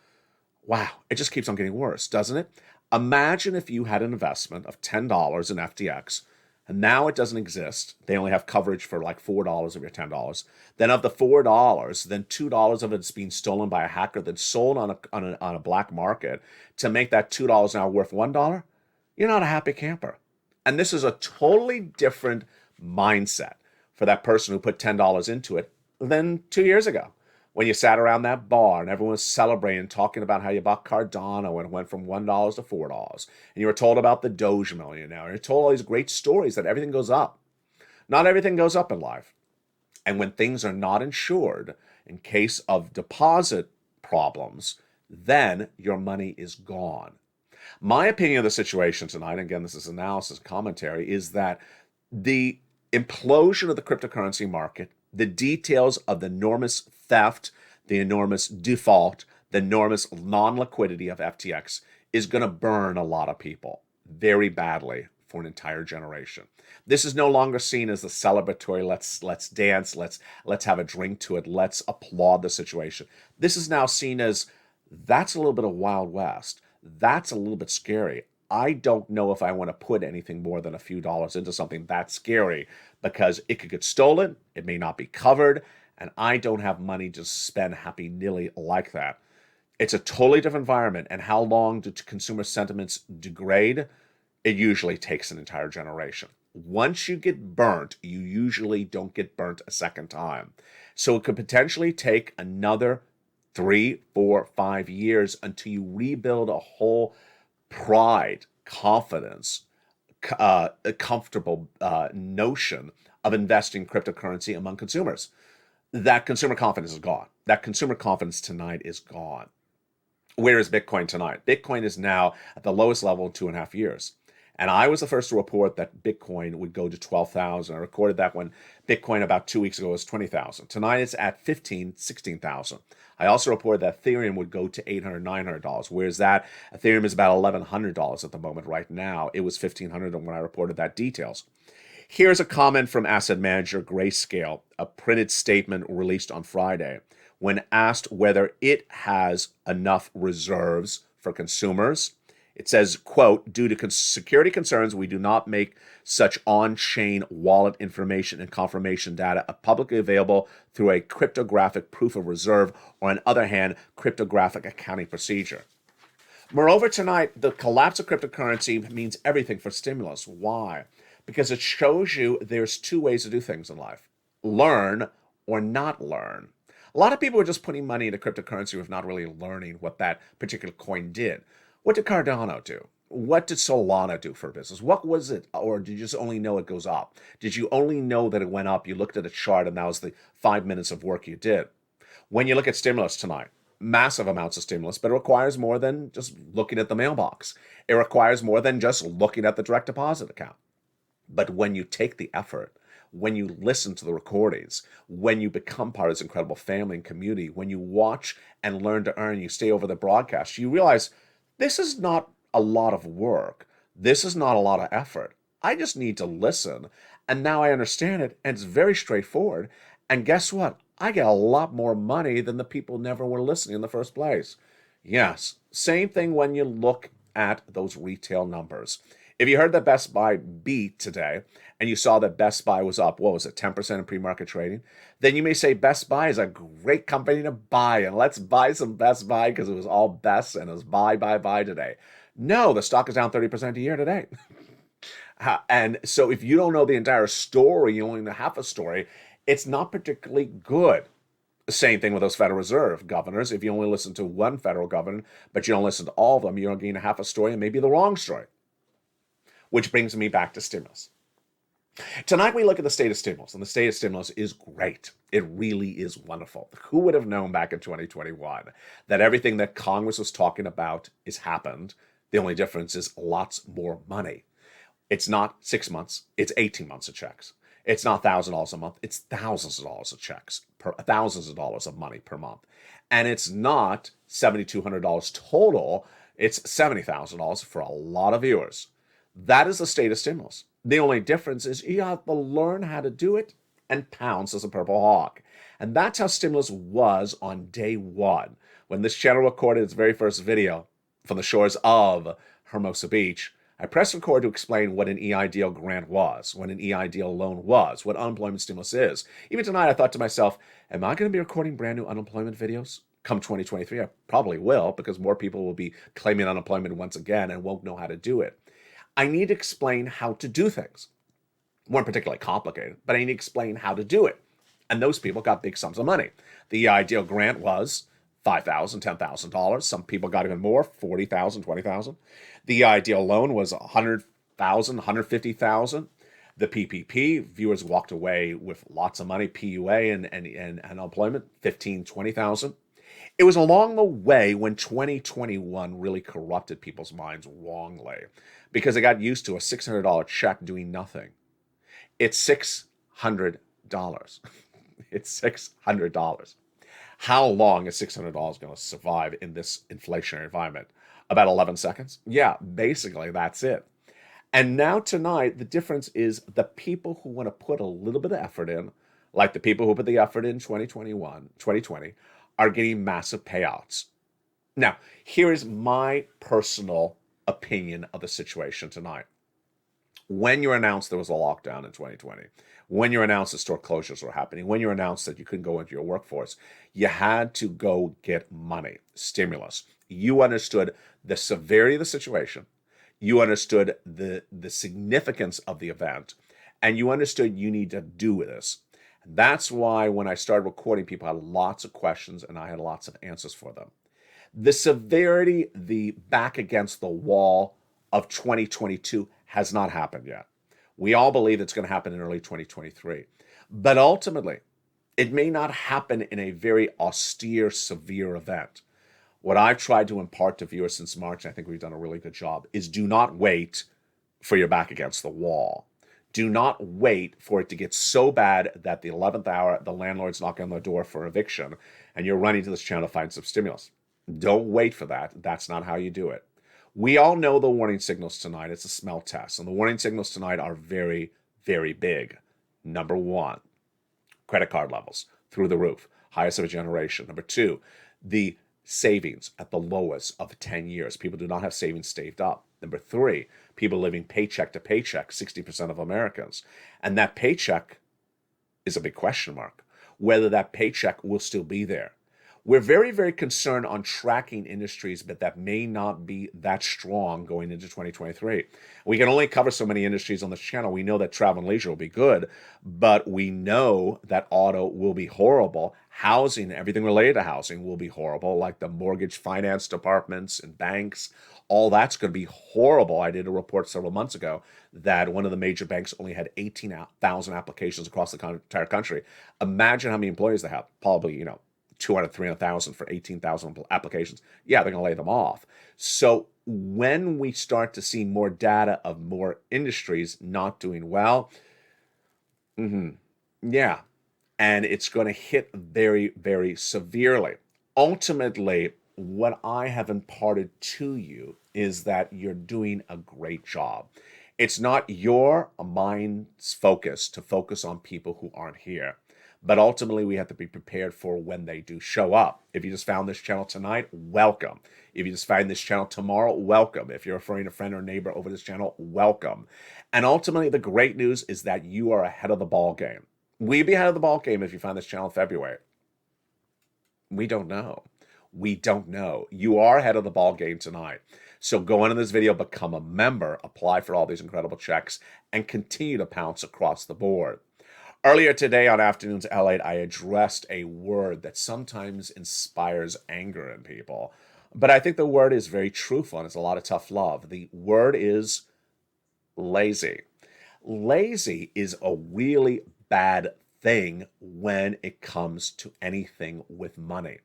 Wow, it just keeps on getting worse, doesn't it? Imagine if you had an investment of $10 in FTX, and now it doesn't exist. They only have coverage for like $4 of your $10. Then of the $4, then $2 of it's being stolen by a hacker, then sold on a black market to make that $2 now worth $1. You're not a happy camper. And this is a totally different mindset for that person who put $10 into it than 2 years ago, when you sat around that bar and everyone was celebrating, talking about how you bought Cardano and it went from $1 to $4. And you were told about the Doge millionaire. You're told all these great stories that everything goes up. Not everything goes up in life. And when things are not insured in case of deposit problems, then your money is gone. My opinion of the situation tonight, again, this is analysis commentary, is that the implosion of the cryptocurrency market, the details of the enormous theft, the enormous default, the enormous non-liquidity of FTX is going to burn a lot of people very badly for an entire generation. This is no longer seen as the celebratory, let's dance, let's have a drink to it, let's applaud the situation. This is now seen as, that's a little bit of Wild West. That's a little bit scary. I don't know if I want to put anything more than a few dollars into something that scary, because it could get stolen, it may not be covered, and I don't have money to spend happy-nilly like that. It's a totally different environment, and how long do consumer sentiments degrade? It usually takes an entire generation. Once you get burnt, you usually don't get burnt a second time. So it could potentially take another 3, 4, 5 years until you rebuild a whole pride, confidence, a comfortable notion of investing in cryptocurrency among consumers. That consumer confidence is gone. That consumer confidence tonight is gone. Where is Bitcoin tonight? Bitcoin is now at the lowest level in 2.5 years. And I was the first to report that Bitcoin would go to 12,000. I recorded that when Bitcoin about 2 weeks ago was 20,000. Tonight it's at 16,000. I also reported that Ethereum would go to $800, $900. Whereas that Ethereum is about $1,100 at the moment right now. It was $1,500 when I reported that details. Here's a comment from asset manager Grayscale, a printed statement released on Friday, when asked whether it has enough reserves for consumers. It says, quote, due to security concerns, we do not make such on-chain wallet information and confirmation data publicly available through a cryptographic proof of reserve, or on the other hand, cryptographic accounting procedure. Moreover, tonight, the collapse of cryptocurrency means everything for stimulus. Why? Because it shows you there's two ways to do things in life: learn or not learn. A lot of people are just putting money into cryptocurrency with not really learning what that particular coin did. What did Cardano do? What did Solana do for business? What was it? Or did you just only know it goes up? Did you only know that it went up? You looked at a chart and that was the 5 minutes of work you did. When you look at stimulus tonight, massive amounts of stimulus, but it requires more than just looking at the mailbox. It requires more than just looking at the direct deposit account. But when you take the effort, when you listen to the recordings, when you become part of this incredible family and community, when you watch and learn to earn, you stay over the broadcast, you realize this is not a lot of work. This is not a lot of effort. I just need to listen. And now I understand it, and it's very straightforward. And guess what? I get a lot more money than the people never were listening in the first place. Yes, same thing when you look at those retail numbers. If you heard that Best Buy beat today and you saw that Best Buy was up, what was it, 10% in pre-market trading, then you may say Best Buy is a great company to buy, and let's buy some Best Buy because it was all best and it was buy today. No, the stock is down 30% a year today. And so if you don't know the entire story, you only know half a story, it's not particularly good. Same thing with those Federal Reserve governors. If you only listen to one federal governor, but you don't listen to all of them, you're getting a half a story and maybe the wrong story. Which brings me back to stimulus. Tonight we look at the state of stimulus, and the state of stimulus is great. It really is wonderful. Who would have known back in 2021 that everything that Congress was talking about has happened? The only difference is lots more money. It's not 6 months, it's 18 months of checks. It's not $1,000 a month, it's thousands of dollars of checks, thousands of dollars of money per month. And it's not $7,200 total, it's $70,000 for a lot of viewers. That is the state of stimulus. The only difference is you have to learn how to do it and pounce as a purple hawk. And that's how stimulus was on day one. When this channel recorded its very first video from the shores of Hermosa Beach, I pressed record to explain what an EIDL grant was, what an EIDL loan was, what unemployment stimulus is. Even tonight, I thought to myself, am I going to be recording brand new unemployment videos? Come 2023, I probably will, because more people will be claiming unemployment once again and won't know how to do it. I need to explain how to do things. Weren't particularly complicated, but I need to explain how to do it. And those people got big sums of money. The EIDL grant was $5,000, $10,000. Some people got even more, $40,000, $20,000. The EIDL loan was $100,000, $150,000. The PPP, viewers walked away with lots of money, PUA and unemployment, $15,000, $20,000. It was along the way when 2021 really corrupted people's minds wrongly because they got used to a $600 check doing nothing. It's $600. It's $600. How long is $600 going to survive in this inflationary environment? About 11 seconds? Yeah, basically that's it. And now tonight, the difference is the people who want to put a little bit of effort in, like the people who put the effort in 2020, are getting massive payouts. Now, here is my personal opinion of the situation tonight. When you announced there was a lockdown in 2020, when you announced that store closures were happening, when you announced that you couldn't go into your workforce, you had to go get money, stimulus. You understood the severity of the situation. You understood the significance of the event, and you understood you need to do this. That's why when I started recording, people had lots of questions, and I had lots of answers for them. The severity, the back against the wall of 2022 has not happened yet. We all believe it's going to happen in early 2023. But ultimately, it may not happen in a very austere, severe event. What I've tried to impart to viewers since March, and I think we've done a really good job, is do not wait for your back against the wall. Do not wait for it to get so bad that the 11th hour, the landlord's knocking on the door for eviction, and you're running to this channel to find some stimulus. Don't wait for that. That's not how you do it. We all know the warning signals tonight. It's a smell test. And the warning signals tonight are very, very big. Number one, credit card levels through the roof, highest of a generation. Number two, the savings at the lowest of 10 years. People do not have savings saved up. Number three, people living paycheck to paycheck, 60% of Americans. And that paycheck is a big question mark, whether that paycheck will still be there. We're very, very concerned on tracking industries, but that may not be that strong going into 2023. We can only cover so many industries on this channel. We know that travel and leisure will be good, but we know that auto will be horrible. Housing, everything related to housing will be horrible, like the mortgage finance departments and banks. All that's going to be horrible. I did a report several months ago that one of the major banks only had 18,000 applications across the entire country. Imagine how many employees they have. Probably, 200, 300,000 for 18,000 applications. Yeah, they're going to lay them off. So when we start to see more data of more industries not doing well, Yeah. And it's going to hit very, very severely. Ultimately, what I have imparted to you is that you're doing a great job. It's not your mind's focus to focus on people who aren't here. But ultimately, we have to be prepared for when they do show up. If you just found this channel tonight, welcome. If you just find this channel tomorrow, welcome. If you're referring a friend or neighbor over this channel, welcome. And ultimately, the great news is that you are ahead of the ball game. Will you be ahead of the ball game if you find this channel in February? We don't know. We don't know. You are ahead of the ball game tonight. So go into this video, become a member, apply for all these incredible checks, and continue to pounce across the board. Earlier today on Afternoons LATE, I addressed a word that sometimes inspires anger in people. But I think the word is very truthful, and it's a lot of tough love. The word is lazy. Lazy is a really bad thing when it comes to anything with money.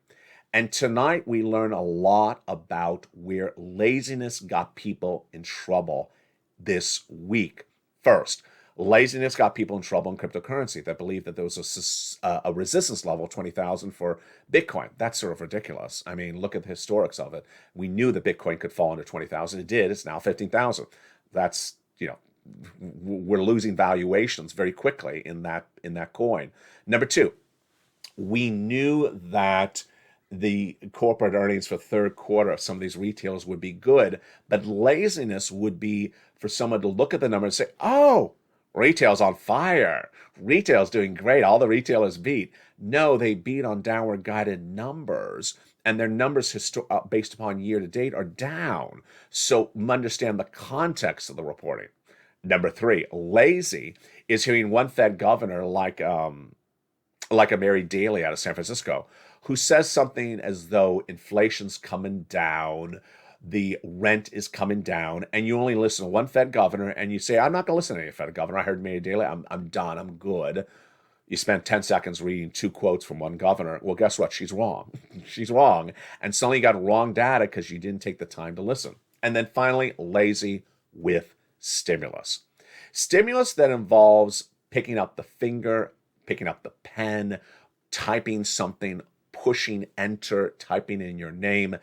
And tonight we learn a lot about where laziness got people in trouble this week. First, laziness got people in trouble in cryptocurrency that believed that there was a resistance level of 20,000 for Bitcoin. That's sort of ridiculous. I mean, look at the historics of it. We knew that Bitcoin could fall under 20,000. It did. It's now 15,000. That's, we're losing valuations very quickly in that coin. Number two, we knew that the corporate earnings for third quarter of some of these retailers would be good, but laziness would be for someone to look at the number and say, oh, retail's on fire. Retail's doing great. All the retailers beat. No, they beat on downward guided numbers, and their numbers based upon year to date are down. So understand the context of the reporting. Number three, lazy is hearing one Fed governor like a Mary Daly out of San Francisco, who says something as though inflation's coming down, the rent is coming down, and you only listen to one Fed governor, and you say, I'm not going to listen to any Fed governor. I heard Mary Daly. I'm done. I'm good. You spent 10 seconds reading 2 quotes from one governor. Well, guess what? She's wrong. She's wrong. And suddenly you got wrong data because you didn't take the time to listen. And then finally, lazy with stimulus. Stimulus that involves picking up the finger, picking up the pen, typing something, pushing enter, typing in your name.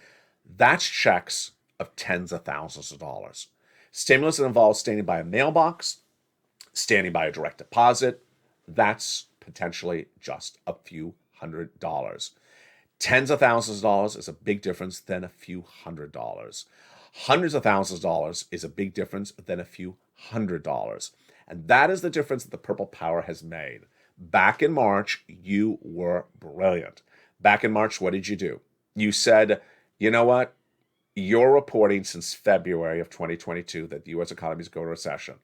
That's checks of tens of thousands of dollars. Stimulus that involves standing by a mailbox, standing by a direct deposit, that's potentially just a few $100s. Tens of thousands of dollars is a big difference than a few $100s. Hundreds of thousands of dollars is a big difference than a few $100. And that is the difference that the Purple Power has made. Back in March, you were brilliant. Back in March, what did you do? You said, you know what? You're reporting since February of 2022 that the U.S. economy is going to recession.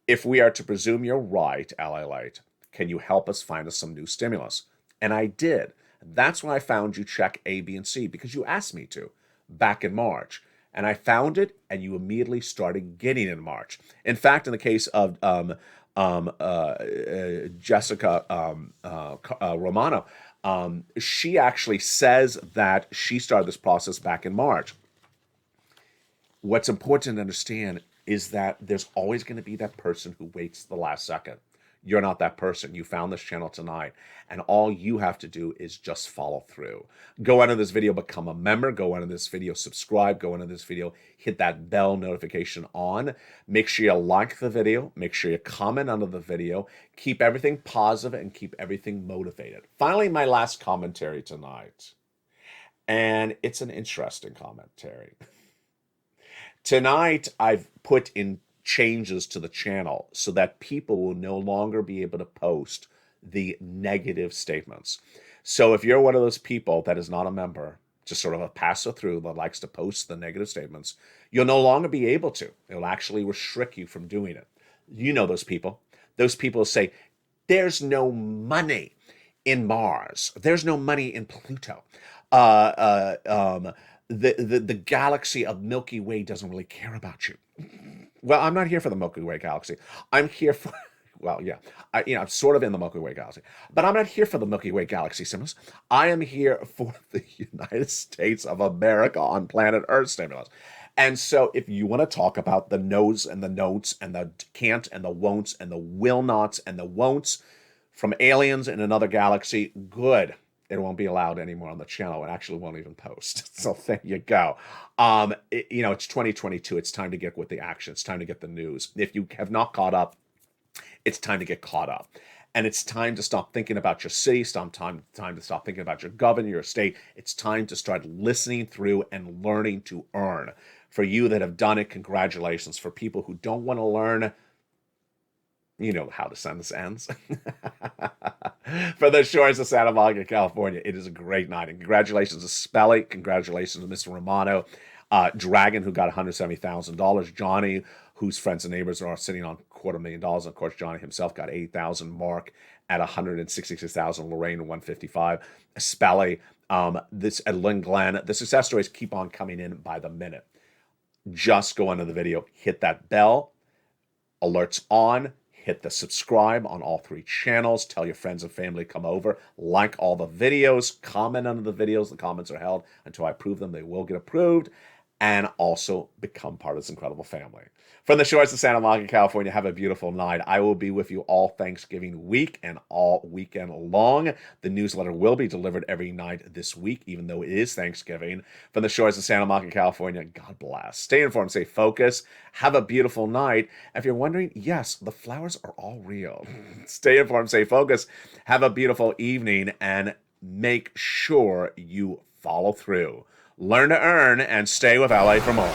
If we are to presume you're right, LALATE, can you help us find us some new stimulus? And I did. That's when I found you check A, B, and C, because you asked me to back in March. And I found it, and you immediately started getting it in March. In fact, in the case of Jessica Romano, she actually says that she started this process back in March. What's important to understand is that there's always going to be that person who waits the last second. You're not that person. You found this channel tonight, and all you have to do is just follow through. Go under this video, become a member. Go under this video, subscribe. Go under this video, hit that bell notification on. Make sure you like the video. Make sure you comment under the video. Keep everything positive and keep everything motivated. Finally, my last commentary tonight, and it's an interesting commentary. Tonight, I've put in changes to the channel so that people will no longer be able to post the negative statements. So if you're one of those people that is not a member, just sort of a passer through that likes to post the negative statements, you'll no longer be able to. It'll actually restrict you from doing it. You know those people. Those people say, there's no money in Mars. There's no money in Pluto. The galaxy of Milky Way doesn't really care about you. Well, I'm not here for the Milky Way galaxy. I'm here for, well, yeah, I'm sort of in the Milky Way galaxy, but I'm not here for the Milky Way galaxy stimulus. I am here for the United States of America on planet Earth stimulus. And so if you want to talk about the no's and the notes and the can't and the won'ts and the will nots and the won'ts from aliens in another galaxy, good. It won't be allowed anymore on the channel. It actually won't even post. So there you go. It's 2022. It's time to get with the action. It's time to get the news. If you have not caught up, it's time to get caught up. And it's time to stop thinking about your city. Time to stop thinking about your governor, your state. It's time to start listening through and learning to earn. For you that have done it, congratulations. For people who don't want to learn, you know how the sentence ends. For the shores of Santa Monica, California, it is a great night. And congratulations to Spelly. Congratulations to Mr. Romano. Dragon, who got $170,000. Johnny, whose friends and neighbors are sitting on $250,000. And of course, Johnny himself got $80,000. Mark at $166,000. Lorraine, $155,000. Spelly, this at Lynn Glenn. The success stories keep on coming in by the minute. Just go under the video, hit that bell, alerts on, hit the subscribe on all 3 channels, tell your friends and family come over, like all the videos, comment under the videos. The comments are held until I approve them. They will get approved, and also become part of this incredible family. From the shores of Santa Monica, California, have a beautiful night. I will be with you all Thanksgiving week and all weekend long. The newsletter will be delivered every night this week, even though it is Thanksgiving. From the shores of Santa Monica, California, God bless. Stay informed, stay focused. Have a beautiful night. If you're wondering, yes, the flowers are all real. Stay informed, stay focused. Have a beautiful evening, and make sure you follow through. Learn to earn, and stay with LA for more.